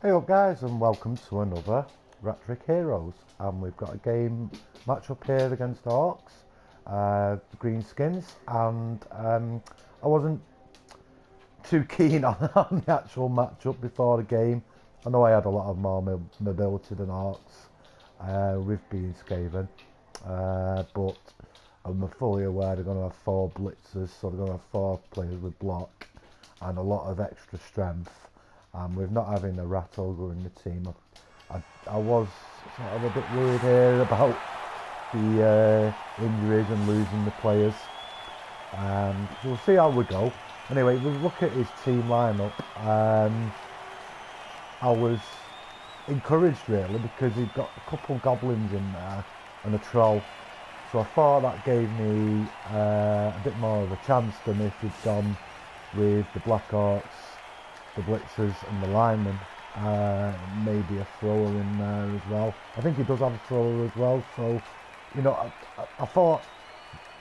Hey up guys, and welcome to another Ratrick Heroes, and we've got a game match up here against Orcs, the Greenskins, and I wasn't too keen on the actual matchup before the game. I know I had a lot of more mobility than Orcs, with being Skaven, but I'm fully aware they're going to have 4 blitzers, so they're going to have 4 players with block and a lot of extra strength. With not having a rat ogre in the team, I was sort of a bit worried here about the injuries and losing the players. So we'll see how we go. Anyway, we'll look at his team lineup. I was encouraged really because he'd got a couple goblins in there and a troll. So I thought that gave me a bit more of a chance than if he'd gone with the Black Orcs, the blitzers and the linemen, maybe a thrower in there as well. I think he does have a thrower as well, so you know, I thought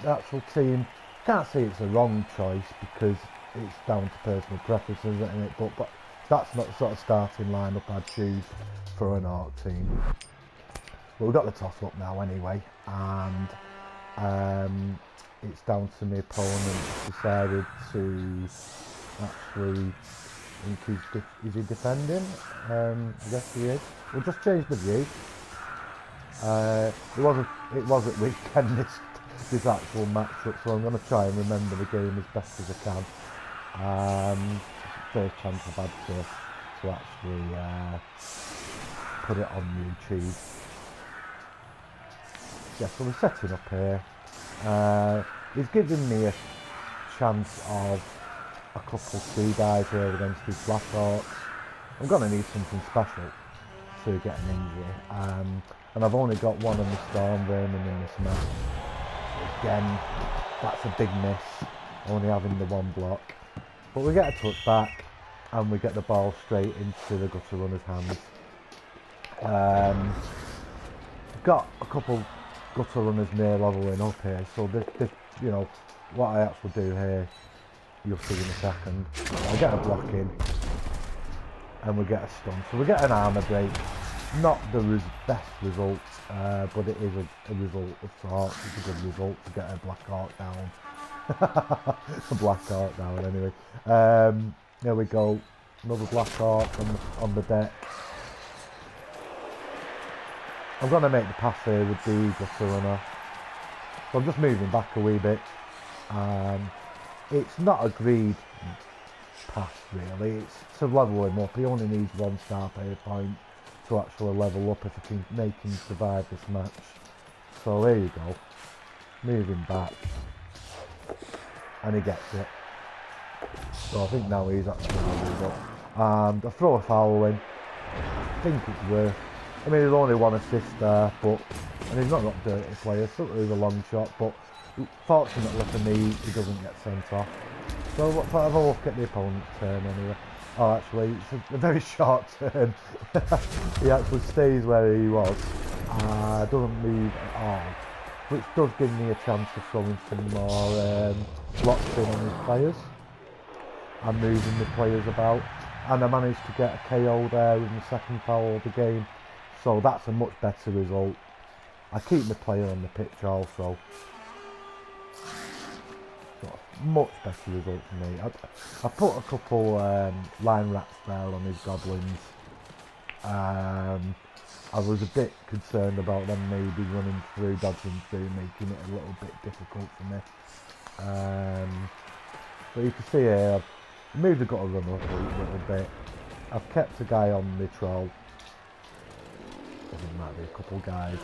the actual team, can't say it's a wrong choice because it's down to personal preferences, isn't it? But that's not the sort of starting lineup I'd choose for an Orc team. But we've got the toss up now anyway, and it's down to my opponent decided to actually. I think is he defending? I guess he is. We'll just change the view. It was at weekend this actual matchup, so I'm going to try and remember the game as best as I can. First chance I've had to actually put it on YouTube. Yeah, so we're setting up here. He's giving me a chance of a couple 2 guys here against these Black Orcs. I'm going to need something special to get an injury, and I've only got one on the Storm Vermin in this match. Again, that's a big miss, only having the 1 block. But we get a touch back and we get the ball straight into the gutter runner's hands. Got a couple gutter runners near leveling up here, so this you know, what I actually do here, you'll see in a second. I get a block in and we get a stun, so we get an armour break. Not the best result, but it is a result of sorts. It's a good result to get a Black Orc down. A Black Orc down anyway. There we go, another Black Orc on the deck. I'm going to make the pass here with the gutter runner, so I'm just moving back a wee bit. It's not a greed pass really, it's to level him up. He only needs 1 star player point to actually level up if I can make him survive this match. So there you go, moving back, and he gets it. So I think now he's actually leveled up. And I throw a foul in, I think it's worth. I mean, there's only 1 assist there, and he's not got dirty players, so it was a long shot, but fortunately for me, he doesn't get sent off. So let's have a look at the opponent's turn anyway. Oh, actually, it's a very short turn. He actually stays where he was, doesn't move at all, which does give me a chance of throwing some more blocks in on his players and moving the players about. And I managed to get a KO there with my second foul of the game, so that's a much better result. I keep my player on the pitch also. Much better result for me. I put a couple line rats there on his goblins. I was a bit concerned about them maybe running through, dodging through, making it a little bit difficult for me. But you can see here, I've moved the gutter runner up a little bit. I've kept a guy on the troll. I think there might be a couple guys,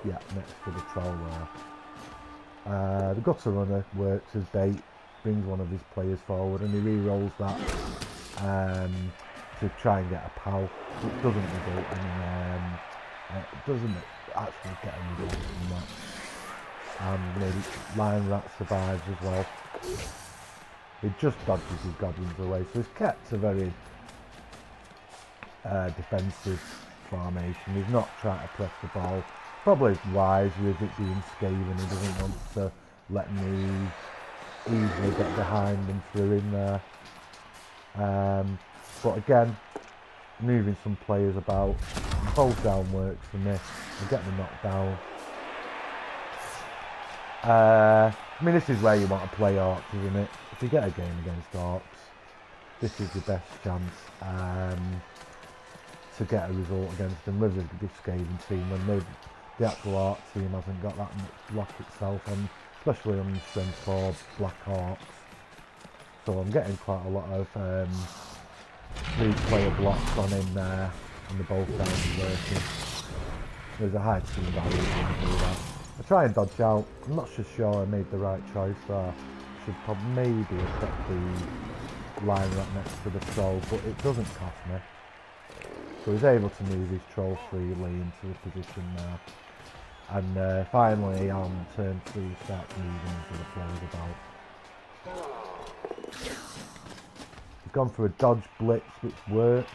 yeah, next to the troll there. The gutter runner works as bait, brings one of his players forward, and he re-rolls that to try and get a pal, which doesn't result in doesn't actually get a result from that. And the lion rat survives as well. He just dodges his goblins away, so he's kept a very defensive formation. He's not trying to press the ball. Probably wise with it being Skaven. He doesn't want to let me easily get behind and through in there. But again, moving some players about. Both down works for me. I get the knockdown. I mean, this is where you want to play Orcs, isn't it? If you get a game against Orcs, this is the best chance to get a result against them with the Skaven team when the actual Orc team hasn't got that much block itself, and especially on strength 4 Black Orcs. So I'm getting quite a lot of 3-player blocks on in there, and the both down and working. There's a high team value when I do that. I try and dodge out. I'm not so sure I made the right choice there. I should probably maybe have kept the line right next to the troll, but it doesn't cost me. So he's able to move his troll freely into the position now. And finally on turn 3 he starts moving into the players about. He's gone for a dodge blitz which works.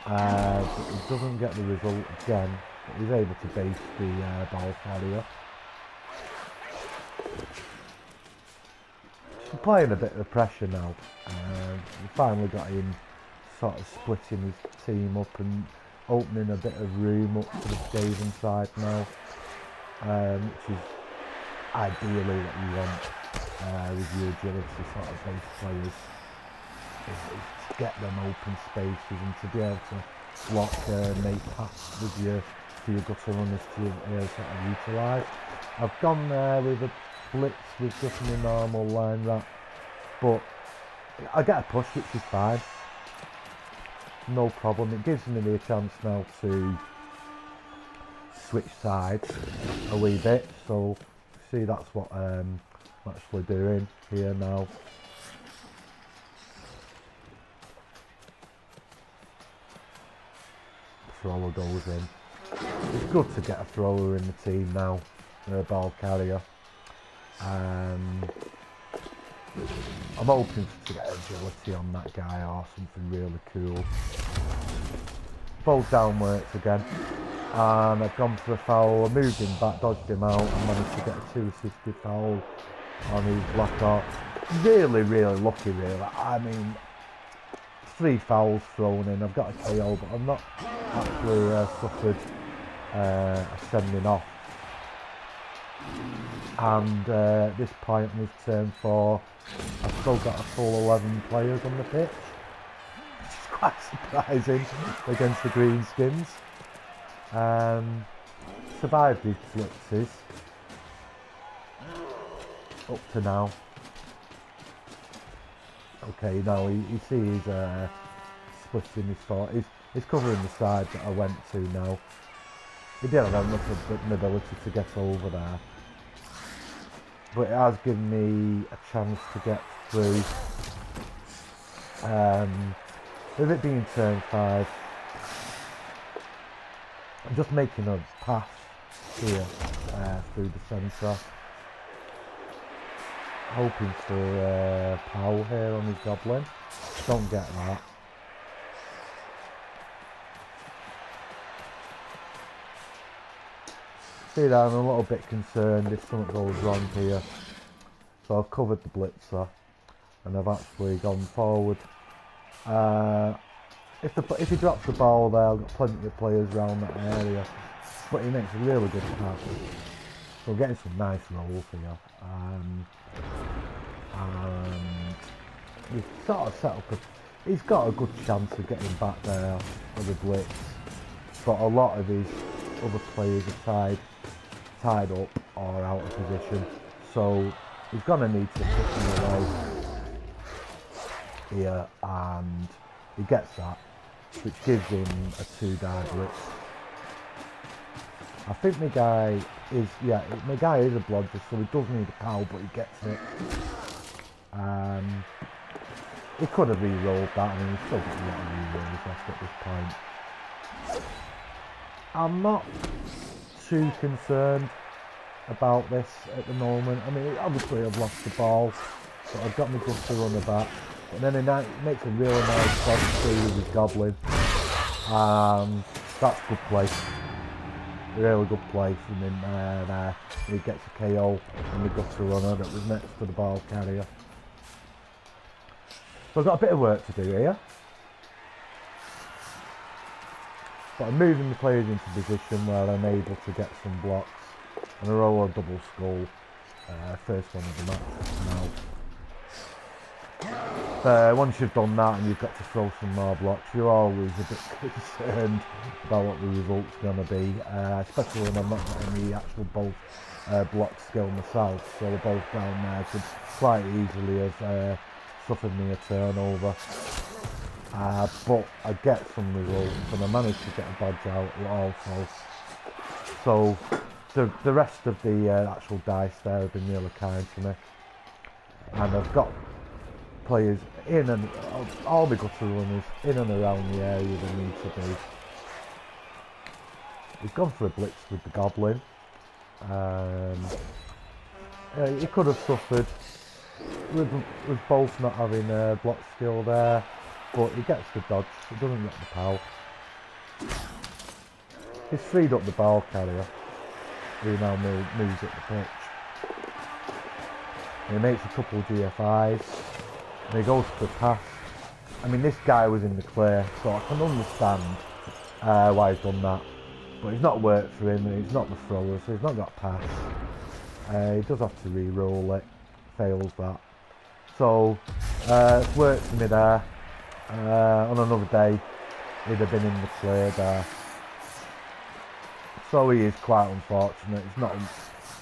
But he doesn't get the result again. But he's able to base the ball carrier. He's applying a bit of pressure now. We finally got him sort of splitting his team up and opening a bit of room up to the Skaven side now, which is ideally what you want with your agility sort of base players, is to get them open spaces and to be able to block make pass with your gutter runners to sort of utilise. I've gone there with a blitz with just my normal line rat, but I get a push which is fine. No problem. It gives me the chance now to switch sides a wee bit. So see, that's what I'm actually doing here now. Thrower goes in. It's good to get a thrower in the team now, a ball carrier. I'm hoping to get agility on that guy or something really cool. Both down works again, and I've gone for a foul. I moved him back, dodged him out, and managed to get a 2-assisted foul on his Black Orc. Really lucky, really. I mean, 3 fouls thrown in. I've got a KO, but I've not actually suffered a sending off. And at this point in this turn 4, I've still got a full 11 players on the pitch, which is quite surprising against the Greenskins. Survived these blitzes up to now. Okay, now you see he's splitting his thought. He's covering the side that I went to now. He didn't have enough of an ability to get over there, but it has given me a chance to get through. With it being turn 5, I'm just making a pass here through the centre, hoping for power here on his goblin. Don't get that. See that I'm a little bit concerned if something goes wrong here. So I've covered the blitzer and I've actually gone forward. If he drops the ball there, I've got plenty of players around that area, but he makes a really good pass. So we're getting some nice rolls here. And he's sort of set up he's got a good chance of getting back there with a blitz, but a lot of his other players are tied up or out of position, so he's gonna need to push him away here, and he gets that, which gives him a 2-die blitz. I think my guy is a blodger, so he does need a power, but he gets it. He could have re-rolled that, and he's still got a lot of re-rolls left at this point. I'm not too concerned about this at the moment. I mean, obviously I've lost the ball, but I've got my good to run the back. And then he makes a really nice cross through with his goblin. That's good play. Really good play from him there. He gets a KO on the gutter runner that was next to the ball carrier. So I've got a bit of work to do here. But I'm moving the players into position where I'm able to get some blocks. And I roll a double skull. First one of the match now. Once you've done that and you've got to throw some more blocks, you're always a bit concerned about what the result's going to be, especially when I'm not getting the actual both block skill myself. So the both down there could quite easily have suffered me a turnover. But I get some results and I managed to get a badge out also. So the rest of the actual dice there have been really kind to me. And I've got players in and all the gutter runners in and around the area they need to be. We've gone for a blitz with the goblin. He could have suffered with both not having block skill there, but he gets the dodge, he doesn't get the pow. He's freed up the ball carrier, who now moves up the pitch. And he makes a couple of GFIs, and he goes for the pass. I mean, this guy was in the clear, so I can understand why he's done that. But it's not worked for him, and he's not the thrower, so he's not got pass. He does have to re-roll it, fails that. So, it's worked for me there. On another day, he'd have been in the clear there. So he is quite unfortunate. It's not,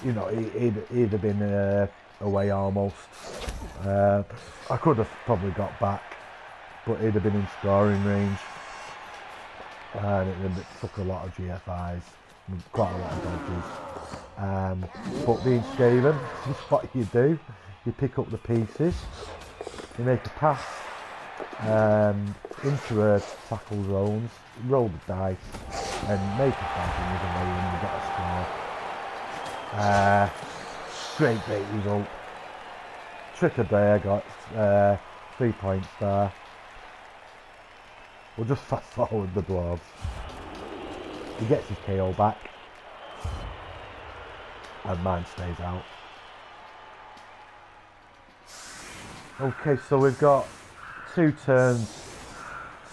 you know, he'd have been away almost. I could have probably got back, but he'd have been in scoring range. And it took a lot of GFIs, quite a lot of dodges. But being Skaven, this is what you do. You pick up the pieces, you make a pass into a tackle zones, roll the dice, and make a pass and you're away and you get a score. Great bait result. Trick of day, I got 3 points there. We'll just fast forward the dwarves. He gets his KO back. And mine stays out. Okay, so we've got 2 turns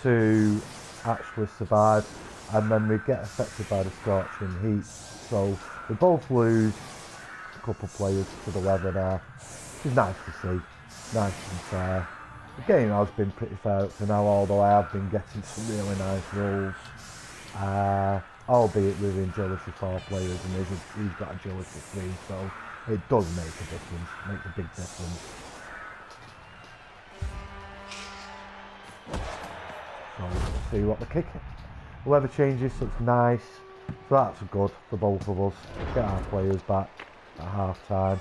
to actually survive. And then we get affected by the scorching heat. So we both lose a couple of players to the weather there. Which is nice to see. Nice and fair. The game has been pretty fair up to now, although I have been getting some really nice rolls. Albeit with agility 4 players and he's got agility 3, so it does make a difference, makes a big difference. So let's see what the kick is. The weather changes, so it's nice. So that's good for both of us. Get our players back at half time.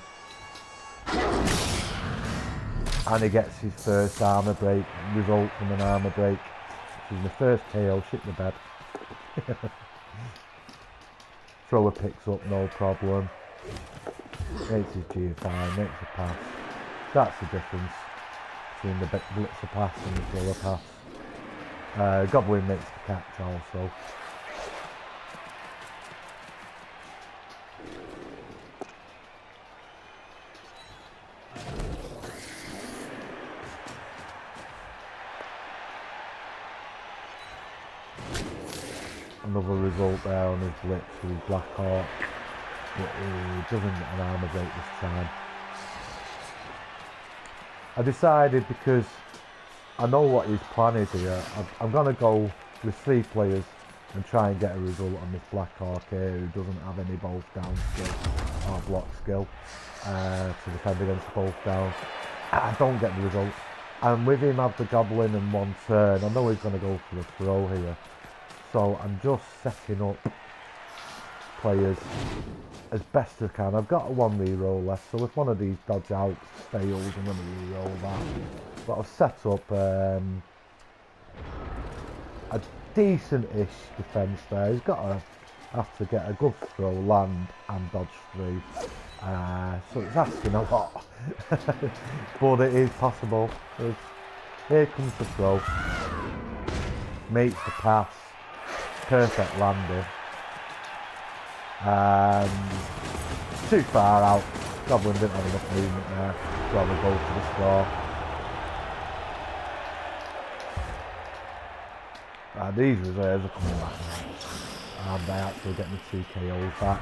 And he gets his first armour break, result from an armour break. Which is the first KO, shit the bed. Thrower picks up, no problem. Makes his GFI, makes a pass. That's the difference between the blitzer pass and the thrower pass. Goblin makes the catch also. Another result there on his blitz with his Black Hawk, but he doesn't get an armour break this time. I decided, because I know what his plan is here, I'm going to go with 3 players and try and get a result on this Black Hawk here, who doesn't have any both down skill or block skill to defend against both down. I don't get the result, and with him have the Goblin in 1 turn, I know he's going to go for the throw here. So I'm just setting up players as best as I can. I've got a 1 reroll left, so if one of these dodge outs fails, I'm going to reroll that. But I've set up a decent-ish defence there. He's got to have to get a good throw, land and dodge through. So it's asking a lot. But it is possible. Here comes the throw. Makes the pass. Perfect landing. Too far out. Goblin didn't have enough movement there to have a goal for the score. These reserves are coming back now. And I actually get my 2 KOs back.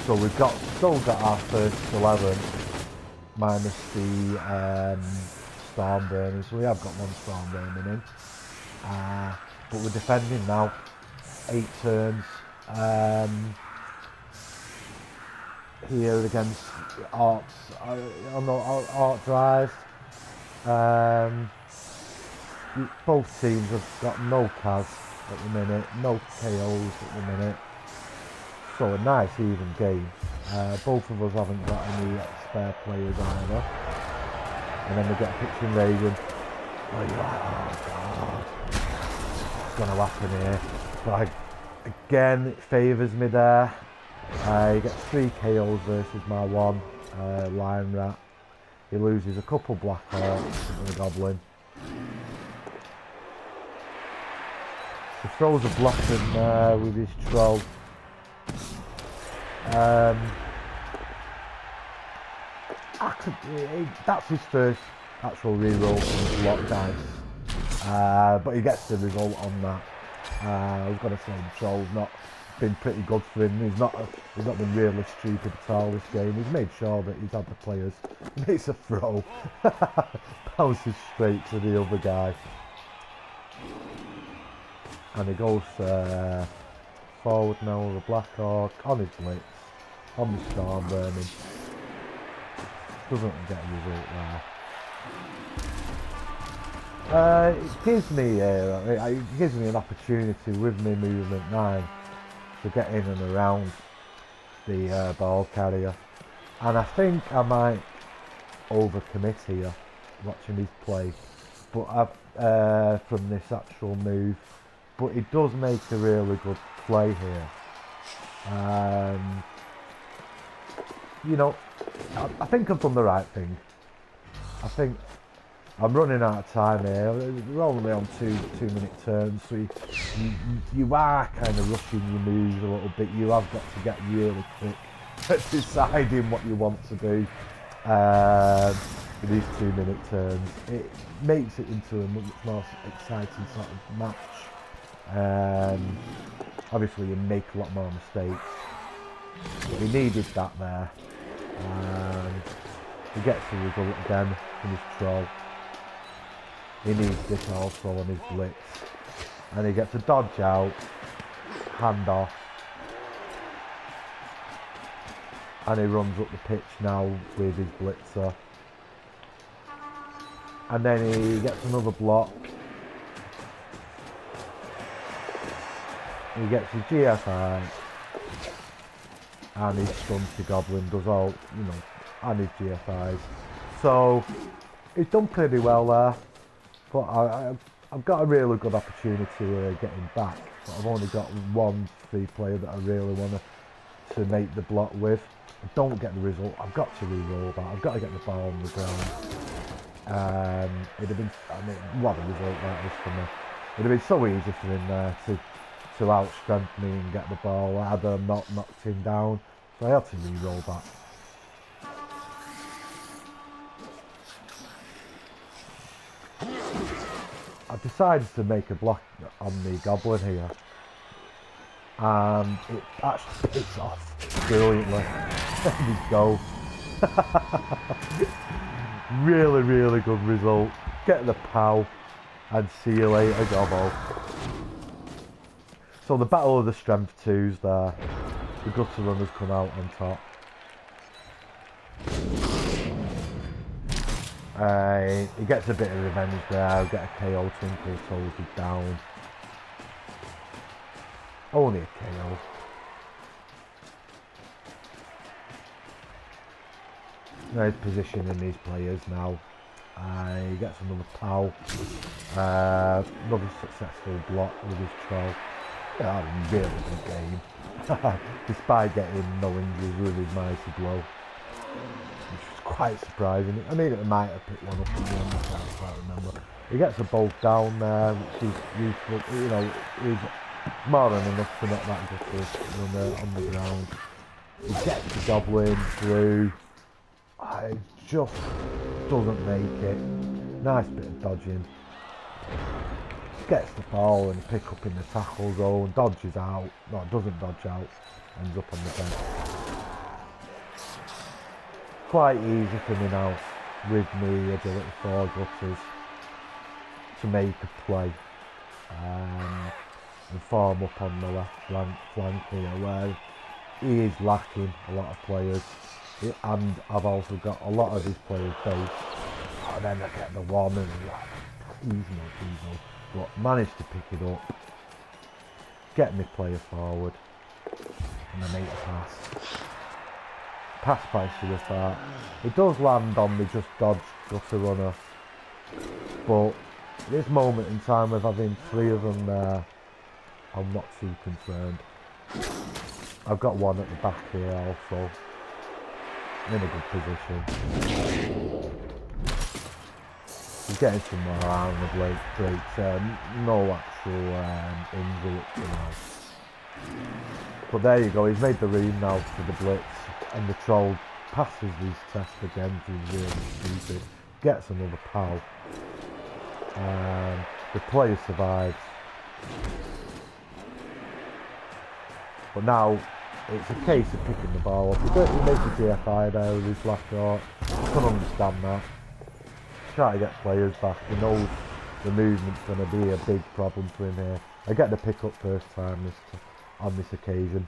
So we've still got our first 11 minus the storm burning. So we have got 1 storm burning in. But we're defending now. 8 turns. Here against Orcs on the Orc drive. Both teams have got no Kaz at the minute, no KOs at the minute. So a nice even game. Both of us haven't got any spare players either. And then we get a pitch invasion. Oh god, what's going to happen here? But again, it favours me there. He gets 3 KOs versus my 1 Lion Rat. He loses a couple Black Orcs and a Goblin. He throws a block in there with his Troll. That's his first actual reroll from block dice. But he gets the result on that. I was going to say the Troll's not been pretty good for him. He's not been really stupid at all this game. He's made sure that he's had the players. He makes a throw. Bounces straight to the other guy. And he goes forward now with a Black Orc on his blitz, on the storm burning. Doesn't get a result there. It gives me an opportunity with my movement 9 to get in and around the ball carrier. And I think I might overcommit here, watching his play, but from this actual move. But it does make a really good play here. You know, I think I've done the right thing. I think I'm running out of time here. We're only on 2-minute turns, so you are kind of rushing your moves a little bit. You have got to get really quick at deciding what you want to do with these 2-minute turns. It makes it into a much more exciting sort of match. Obviously you make a lot more mistakes, but he needed that there, and he gets the result again from his Troll. He needs this also on his blitz, and he gets a dodge out, hand off, and he runs up the pitch now with his blitzer, and then he gets another block. He gets his GFI, and his stuns to Goblin, does all, you know, and his GFIs. So he's done pretty well there, but I've got a really good opportunity to get him back. But I've only got 1 free player that I really want to make the block with. I don't get the result. I've got to re-roll that. I've got to get the ball on the ground. It'd have been, I mean, what a result that is for me. It'd have been so easy for him there to out-strength me and get the ball. I had not knocked him down, so I had to re-roll that. I decided to make a block on the Goblin here, and it actually picks off brilliantly. There we go. Really, really good result. Get the POW, and see you later, Gobbo. So the battle of the strength 2s there. The gutter runners come out on top. He gets a bit of revenge there. Get a KO, Twinkle Toes is down. Only a KO. Nice positioning these players now. He gets another POW. Another successful block with his Troll. Yeah, a really good game. Despite getting no injuries with his mighty blow. Which was quite surprising. I mean, it might have picked one up in the end, I can't quite remember. He gets a bolt down there, which is useful. You know, he's more than enough to knock that gutter on the ground. He gets the Goblin through. It just doesn't make it. Nice bit of dodging. Gets the ball and pick up in the tackle zone, dodges out, no, doesn't dodge out, ends up on the bench. Quite easy for me now, with me agility 4 gutters, to make a play and form up on the left flank here, where he is lacking a lot of players, and I've also got a lot of his players based, and then I get the one and easy, but managed to pick it up, get my player forward, and I make a pass. Pass by Suicide. It does land on me, just dodge gutter runner, but this moment in time with having 3 of them there, I'm not too concerned. I've got one at the back here also. I'm in a good position. He's getting somewhere around the Blake. No actual injury up to now. But there you go, he's made the room now for the blitz, and the troll passes his test again, which is really stupid. Gets another pal. The player survives. But now it's a case of picking the ball up. He makes a GFI there with his Black Orc. I can understand that. Try to get players back. He knows the movement's going to be a big problem for him here. I get the pick up first time on this occasion.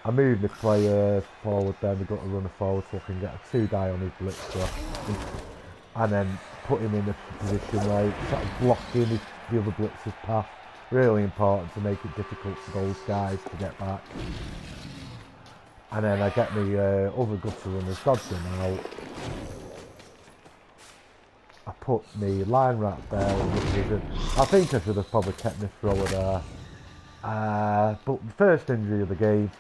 I move the player forward there, we've got to run forward so I can get a 2 die on his blitzer. And then put him in a position where he's sort of blocking the other blitzer's path. Really important to make it difficult for those guys to get back. And then I get the other gutter runners dodging out. I put the line rat there in the position. I think I should have probably kept my thrower there. But the first injury of the game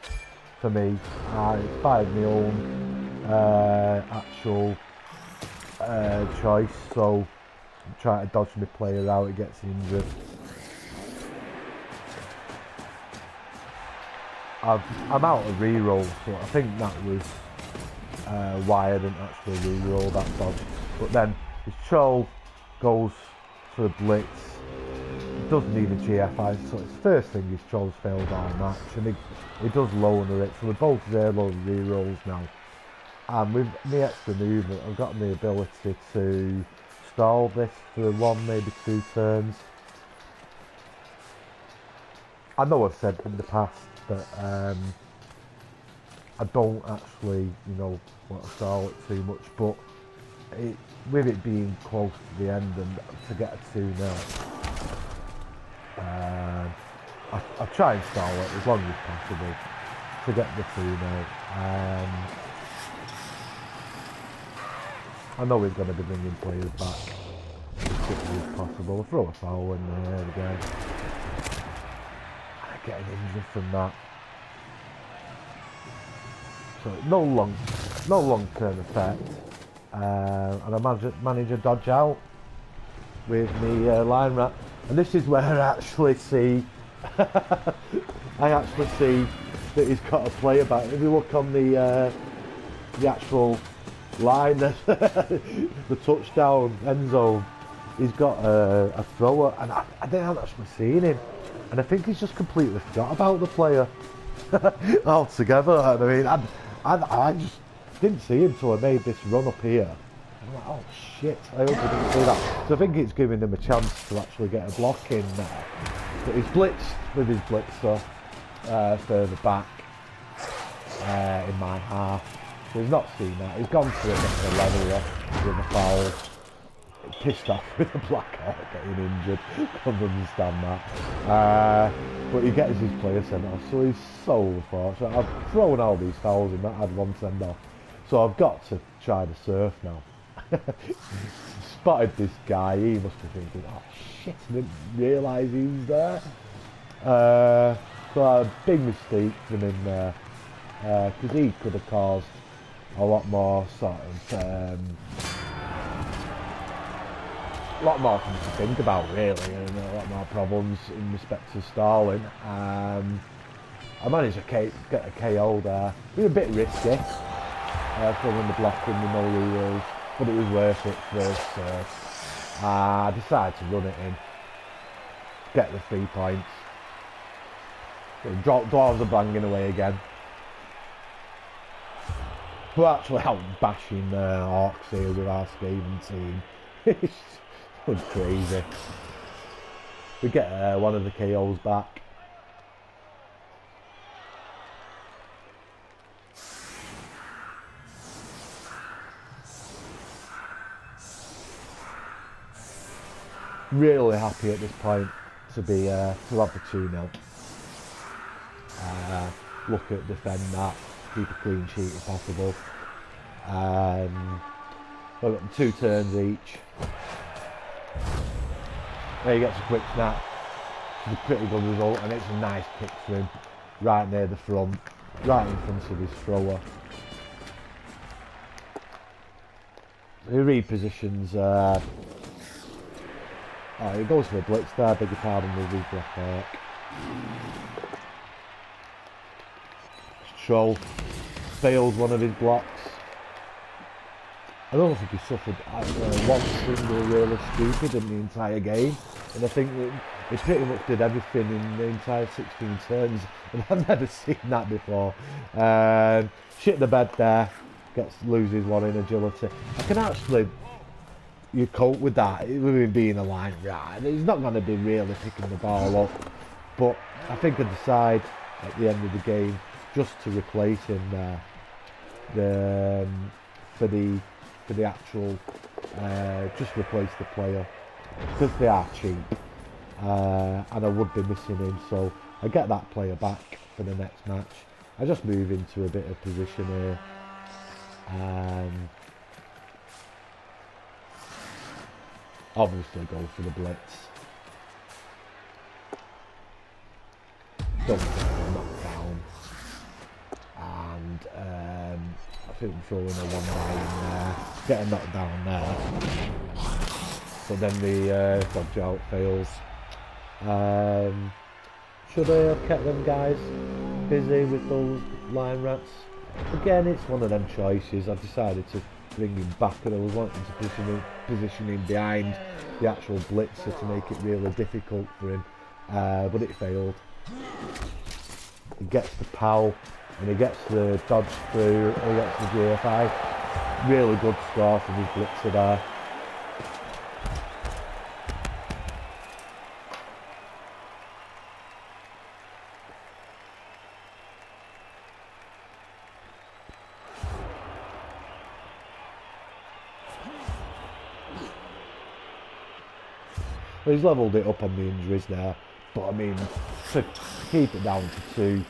for me, it's by my own actual choice. So I'm trying to dodge my player out, it gets injured. I'm out of re-roll, so I think that was why I didn't actually re-roll that dodge. But then his troll goes for a blitz. He does need a GFI, so it's the first thing his troll's failed our match, and he does lower it. So we're both 0 re-rolls now. And with the extra movement, I've got the ability to stall this for 1, maybe 2 turns. I know I've said in the past that I don't actually, want to stall it too much, but with it being close to the end and to get a 2-0, I try and stall it as long as possible to get the 2-0. I know he's going to be bringing players back as quickly as possible. I'll throw a foul in there again. Getting injured from that. So no long-term effect. And I manage a dodge out with the line rat. And this is where I actually see that he's got a player back. If you look on the actual line, the touchdown end zone, he's got a thrower, and I didn't actually seen him. And I think he's just completely forgot about the player altogether. I mean, I just didn't see him until I made this run up here. I'm like, oh shit, I hope I didn't see that. So I think it's giving him a chance to actually get a block in there. But he's blitzed with his blitzer further back in my half. So he's not seen that. He's gone for it at the level with a foul. Pissed off with the Black Orc getting injured. Can't understand that. But he gets his player sent off, so he's so unfortunate. I've thrown all these fouls and not had one send off. So I've got to try the surf now. Spotted this guy, he must be thinking, oh shit, I didn't realise he was there. So a big mistake from him there. Because he could have caused a lot more sort of a lot more things to think about really, and a lot more problems in respect to stalling. I managed to get a KO there. It was a bit risky, throwing the block in the no rerolls. but it was worth it first serve. I decided to run it in, get the 3 points. Dwarves are banging away again. We're actually out bashing Orcs here with our Skaven team. It's crazy. We get one of the KOs back. Really happy at this point to be to have the 2-0. Look at defend that, keep a clean sheet if possible. We've got 2 turns each. There he gets a quick snap. It's a pretty good result, and it's a nice kick for him, right near the front, right in front of his thrower. He repositions. Oh, he goes for a blitz there, beg your pardon, with his Black Orc. Troll fails one of his blocks. I don't think he suffered one single really stupid in the entire game, and I think that he pretty much did everything in the entire 16 turns, and I've never seen that before. Shit the bed there, loses one in agility. I can actually cope with that, with him being a line right. He's not going to be really picking the ball up, but I think I decide at the end of the game just to replace him there, for the actual, just replace the player, because they are cheap, and I would be missing him, so I get that player back for the next match. I just move into a bit of position here, obviously go for the blitz, don't get knocked down, and I think I'm throwing a 1-9 in there, getting knocked down there, but then the dodge out fails. Should I have kept them guys busy with those line rats? Again, it's one of them choices. I decided to bring him back, and I was wanting to position him behind the actual blitzer to make it really difficult for him, but it failed. He gets the POW, and he gets the dodge through, and he gets the GFI. Really good score from his blitzer there. Well, he's levelled it up on the injuries there, but I mean, to keep it down to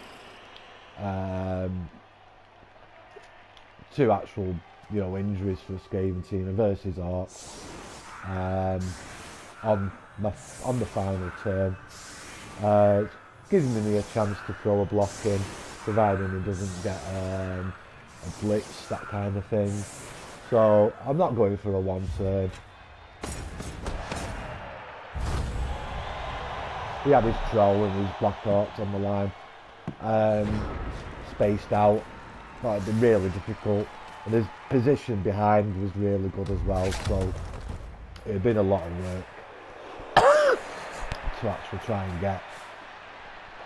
2 actual, injuries for the Skaven team versus Orcs on the final turn, gives me a chance to throw a block in, providing he doesn't get a blitz, that kind of thing. So I'm not going for a 1 turn. He had his troll and his Black Orcs on the line, spaced out, thought it'd be really difficult, and his position behind was really good as well, so it had been a lot of work to actually try and get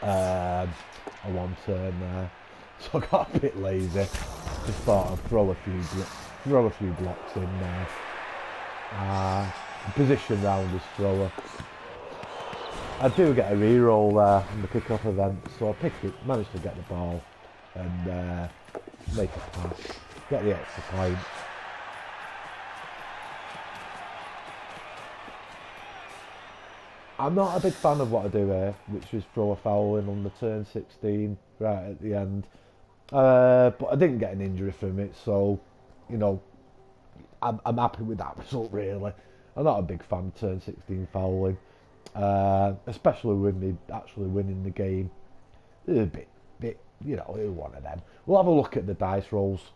a 1 turn there. So I got a bit lazy, just thought I'd throw a few blocks in there, position round his thrower. I do get a reroll there in the kick-off event, so I managed to get the ball and make a pass, get the extra point. I'm not a big fan of what I do here, which is throw a foul in on the turn 16 right at the end, but I didn't get an injury from it, so I'm happy with that result really. I'm not a big fan of turn 16 fouling. Especially with me actually winning the game. It's a bit, it's one of them. We'll have a look at the dice rolls,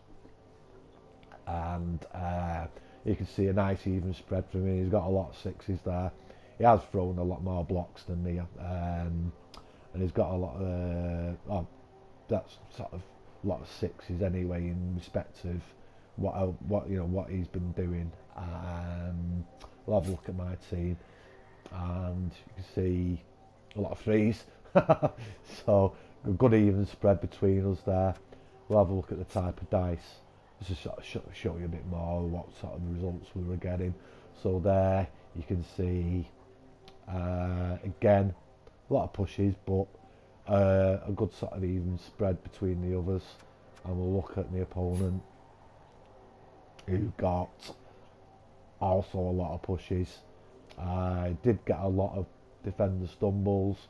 and you can see a nice even spread for me. He's got a lot of 6s there. He has thrown a lot more blocks than me, and he's got a lot of that's sort of a lot of 6s anyway in respect of what he's been doing. We'll have a look at my team, and you can see a lot of threes. So a good even spread between us there. We'll have a look at the type of dice, just to sort of show you a bit more what sort of results we were getting. So there you can see again a lot of pushes, but a good sort of even spread between the others. And we'll look at the opponent, who got also a lot of pushes. I did get a lot of defender stumbles,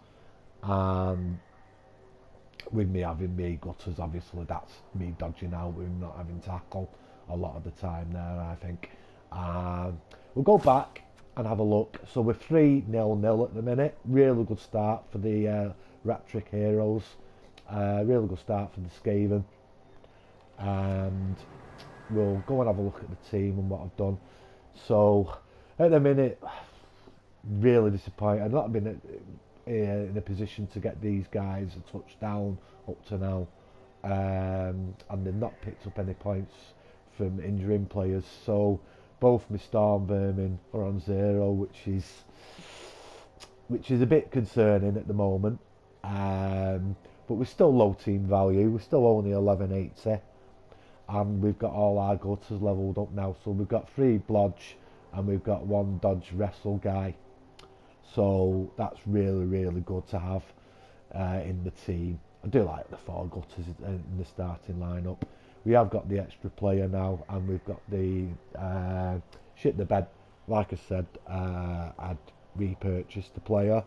and with me having me gutters, obviously that's me dodging out with not having tackle a lot of the time there, I think. We'll go back and have a look. So we're 3-0 at the minute. Really good start for the Ratrick heroes. Really good start for the Skaven. And we'll go and have a look at the team and what I've done. So at the minute, really disappointed. I've not been in a position to get these guys a touchdown up to now, and they've not picked up any points from injuring players. So both my Storm Vermin are on 0, which is a bit concerning at the moment. But we're still low team value. We're still only 1180, and we've got all our gutters leveled up now. So we've got 3 blodge and we've got 1 dodge wrestle guy. So that's really, really good to have in the team. I do like the 4 gutters in the starting lineup. We have got the extra player now, and we've got the shit the bed. Like I said, I'd repurchased the player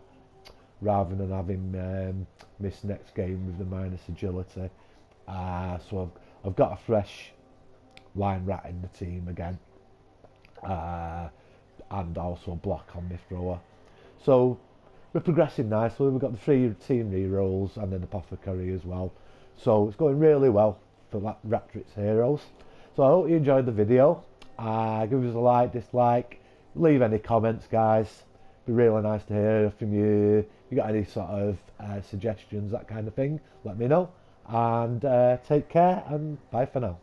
rather than having missed next game with the minus agility. So I've got a fresh line rat in the team again, and also a block on my thrower. So we're progressing nicely. We've got the 3 team re-rolls and then the apothecary as well. So it's going really well for Ratrick's heroes. So I hope you enjoyed the video. Give us a like, dislike, leave any comments, guys. It'd be really nice to hear from you. If you got any sort of suggestions, that kind of thing, let me know. And take care, and bye for now.